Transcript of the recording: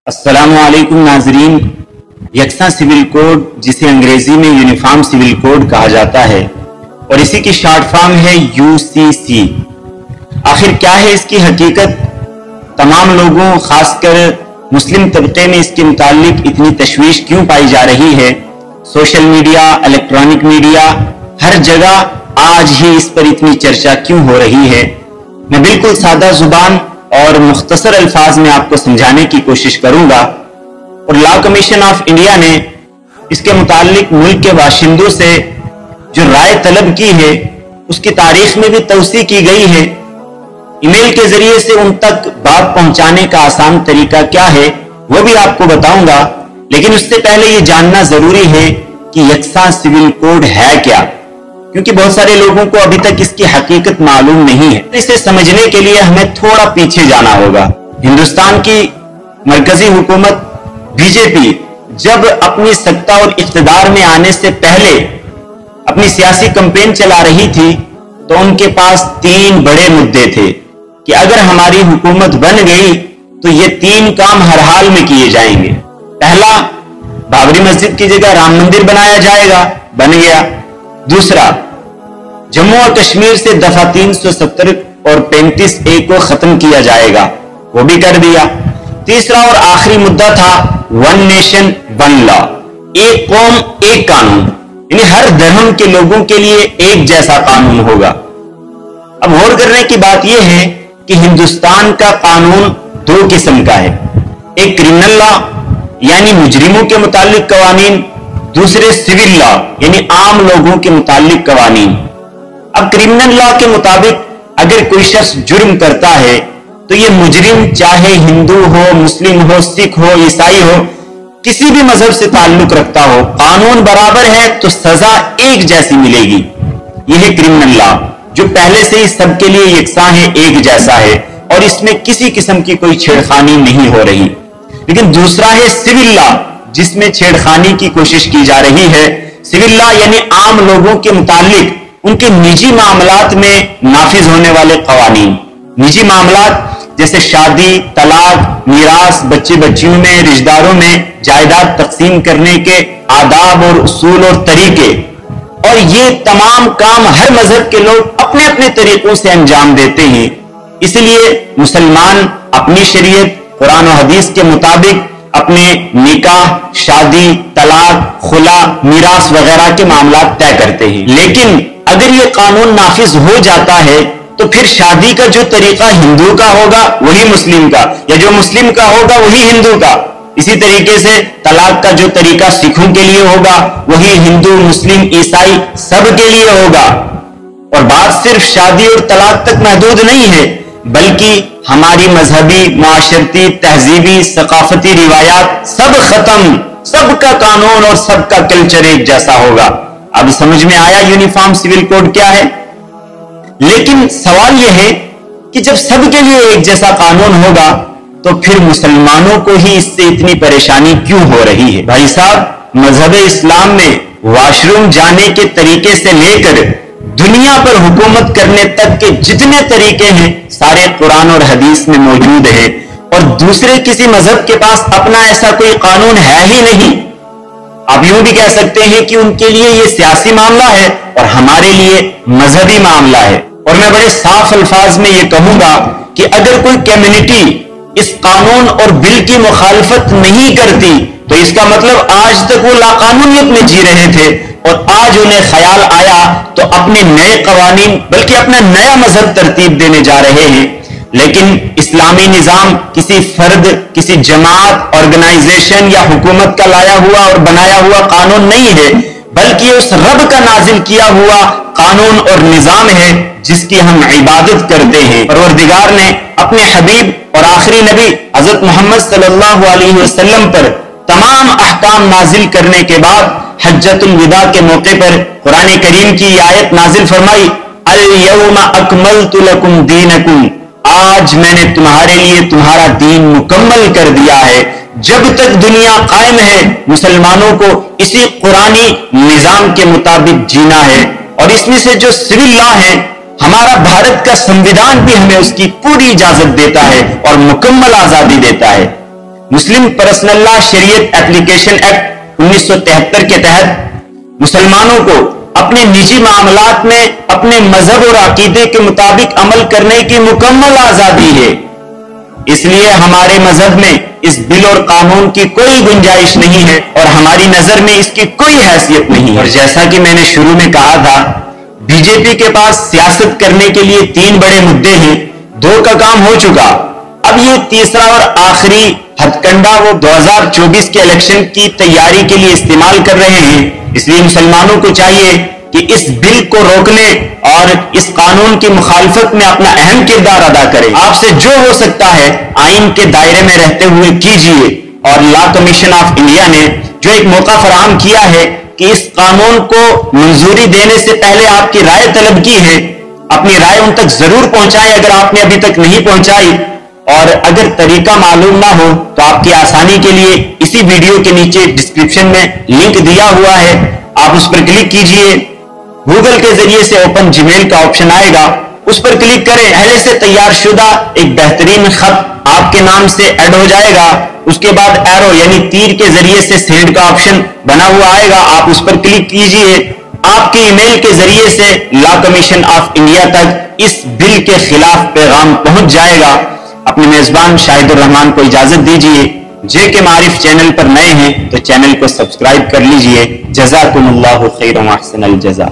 अस्सलामु अलैकुम नाजरीन। यकसा सिविल कोड, जिसे अंग्रेजी में यूनिफॉर्म सिविल कोड कहा जाता है और इसी की शॉर्ट फॉर्म है यूसीसी। आखिर क्या है इसकी हकीकत? तमाम लोगों, खासकर मुस्लिम तबके में इसके मुतालिक इतनी तशवीश क्यों पाई जा रही है? सोशल मीडिया, इलेक्ट्रॉनिक मीडिया, हर जगह आज ही इस पर इतनी चर्चा क्यों हो रही है? मैं बिल्कुल सादा जुबान और मुख्तसर अल्फाज में आपको समझाने की कोशिश करूंगा। और लॉ कमीशन ऑफ इंडिया ने इसके मुतालिक मुल्क के बाशिंदों से जो राय तलब की है, उसकी तारीख में भी तौसी की गई है। ईमेल के जरिए से उन तक बात पहुंचाने का आसान तरीका क्या है वो भी आपको बताऊंगा, लेकिन उससे पहले ये जानना जरूरी है कि यकसा सिविल कोड है क्या, क्योंकि बहुत सारे लोगों को अभी तक इसकी हकीकत मालूम नहीं है। इसे समझने के लिए हमें थोड़ा पीछे जाना होगा। हिंदुस्तान की मरकजी हुकूमत बीजेपी जब अपनी सत्ता और इख्तिदार में आने से पहले अपनी सियासी कैंपेन चला रही थी, तो उनके पास तीन बड़े मुद्दे थे कि अगर हमारी हुकूमत बन गई तो ये तीन काम हर हाल में किए जाएंगे। पहला, बाबरी मस्जिद की जगह राम मंदिर बनाया जाएगा, बन गया। दूसरा, जम्मू और कश्मीर से दफा 370 और 35A को खत्म किया जाएगा, वो भी कर दिया। तीसरा और आखिरी मुद्दा था वन नेशन वन लॉ, एक कौम एक कानून, यानी हर धर्म के लोगों के लिए एक जैसा कानून होगा। अब गौर करने की बात यह है कि हिंदुस्तान का कानून दो किस्म का है, एक क्रिमिनल लॉ यानी मुजरिमों के मुतालिक कवानीन, दूसरे सिविल लॉ यानी आम लोगों के मुतालिक कवानीन। अब क्रिमिनल लॉ के मुताबिक अगर कोई शख्स जुर्म करता है तो ये मुजरिम चाहे हिंदू हो, मुस्लिम हो, सिख हो, ईसाई हो, किसी भी मजहब से ताल्लुक रखता हो, कानून बराबर है तो सजा एक जैसी मिलेगी। यह है क्रिमिनल लॉ, जो पहले से ही सबके लिए यकसा है, एक जैसा है और इसमें किसी किस्म की कोई छेड़खानी नहीं हो रही। लेकिन दूसरा है सिविल लॉ, जिसमें छेड़खानी की कोशिश की जा रही है। सिविल लॉ यानी आम लोगों के मुतालिक उनके निजी मामलात में नाफिज होने वाले कवानीन। निजी मामलात जैसे शादी, तलाक, मीरास, बच्चे बच्चियों में, रिश्तेदारों में जायदाद तकसीम करने के आदाब और उसूल और तरीके, और ये तमाम काम हर मजहब के लोग अपने अपने तरीकों से अंजाम देते हैं। इसलिए मुसलमान अपनी शरीयत, कुरान और हदीस के मुताबिक अपने निकाह, शादी, तलाक, खुला, मीरास वगैरह के मामला तय करते हैं। लेकिन अगर ये कानून नाफिज हो जाता है तो फिर शादी का जो तरीका हिंदू का होगा वही मुस्लिम का, या जो मुस्लिम का होगा वही हिंदू का। इसी तरीके से तलाक का जो तरीका सिखों के लिए होगा वही हिंदू, मुस्लिम, ईसाई सब के लिए होगा। और बात सिर्फ शादी और तलाक तक महदूद नहीं है, बल्कि हमारी मजहबी, माशरती, तहजीबी, सकाफती रिवायात सब खत्म, सबका कानून और सबका कल्चर एक जैसा होगा। अब समझ में आया यूनिफॉर्म सिविल कोड क्या है? लेकिन सवाल यह है कि जब सबके लिए एक जैसा कानून होगा तो फिर मुसलमानों को ही इससे इतनी परेशानी क्यों हो रही है? भाई साहब, मजहब इस्लाम में वॉशरूम जाने के तरीके से लेकर दुनिया पर हुकूमत करने तक के जितने तरीके हैं सारे कुरान और हदीस में मौजूद है, और दूसरे किसी मजहब के पास अपना ऐसा कोई कानून है ही नहीं। आप यूं भी कह सकते हैं कि उनके लिए यह सियासी मामला है और हमारे लिए मजहबी मामला है। और मैं बड़े साफ अल्फाज में यह कहूंगा कि अगर कोई कम्युनिटी इस कानून और बिल की मुखालफत नहीं करती तो इसका मतलब आज तक वो लाकानूनियत में जी रहे थे और आज उन्हें ख्याल आया तो अपने नए कवानीन, बल्कि अपना नया मजहब तरतीब देने जा रहे हैं। लेकिन इस्लामी निजाम किसी फर्द, किसी जमात, ऑर्गेनाइजेशन या हुकूमत का लाया हुआ और बनाया हुआ कानून नहीं है, बल्कि उस रब का नाजिल किया हुआ कानून और निजाम है जिसकी हम इबादत करते हैं। परवरदिगार ने अपने हबीब और आखिरी नबी हजरत मोहम्मद सल्लल्लाहु अलैहि वसल्लम पर तमाम अहकाम नाजिल करने के बाद हज्जतुल विदा के मौके पर कुरान करीम की आयत नाजिल फरमाई, अल यौमा अकमलतु लकुम दीनकुम, आज मैंने तुम्हारे लिए तुम्हारा दीन मुकम्मल कर दिया है। जब तक दुनिया कायम है मुसलमानों को इसी कुरानी निजाम के मुताबिक जीना है। और इसमें से जो सिविल लॉ है, हमारा भारत का संविधान भी हमें उसकी पूरी इजाजत देता है और मुकम्मल आजादी देता है। مسلم پرسنل لا شریعت اپلیکیشن ایکٹ 1973 کے تحت مسلمانوں کو اپنے نجی معاملات میں اپنے مذہب اور عقیدے کے مطابق عمل کرنے کی مکمل آزادی ہے. اس لیے ہمارے مذہب میں اس بل اور قانون کی کوئی گنجائش نہیں ہے اور ہماری نظر میں اس کی کوئی حیثیت نہیں. اور جیسا کہ میں نے شروع میں کہا تھا، بی جے پی کے پاس سیاست کرنے کے لیے 3 بڑے مدعے ہیں. 2 کا کام ہو چکا، اب یہ تیسرا اور آخری ہتھ کنڈا وہ 2024 کے الیکشن کی تیاری کے لیے استعمال کر رہے ہیں. اس لیے مسلمانوں کو چاہیے کہ اس بل کو روکنے اور اس قانون کی مخالفت میں اپنا اہم کردار ادا کریں. آپ سے جو ہو سکتا ہے آئین کے دائرے میں رہتے ہوئے کیجیے. اور لا کمیشن آف انڈیا نے جو ایک موقع فراہم کیا ہے کہ اس قانون کو منظوری دینے سے پہلے آپ کی رائے طلب کی ہے، اپنی رائے ان تک ضرور پہنچائیں اگر آپ نے ابھی تک نہیں پہنچائی. اور اگر طریقہ معلوم نہ ہو تو آپ کی آسانی کے لیے اسی ویڈیو کے نیچے ڈسکرپشن میں لنک دیا ہوا ہے، آپ اس پر کلک کیجئے. گوگل کے ذریعے سے اوپن جی میل کا آپشن آئے گا، اس پر کلک کریں. پہلے سے تیار شدہ ایک بہترین خط آپ کے نام سے ایڈ ہو جائے گا. اس کے بعد ایرو یعنی تیر کے ذریعے سے سینڈ کا آپشن بنا ہوا آئے گا، آپ اس پر کلک کیجئے. آپ کے ای میل کے ذریعے سے لا کمیشن آف انڈیا تک اس بل کے خلاف پیغام پہنچ جائے گا. اپنے میزبان شاہد الرحمان کو اجازت دیجئے. جے کے معارف چینل پر نئے ہیں تو چینل کو سبسکرائب کر لیجئے. جزاکم اللہ خیر و احسن الجزا.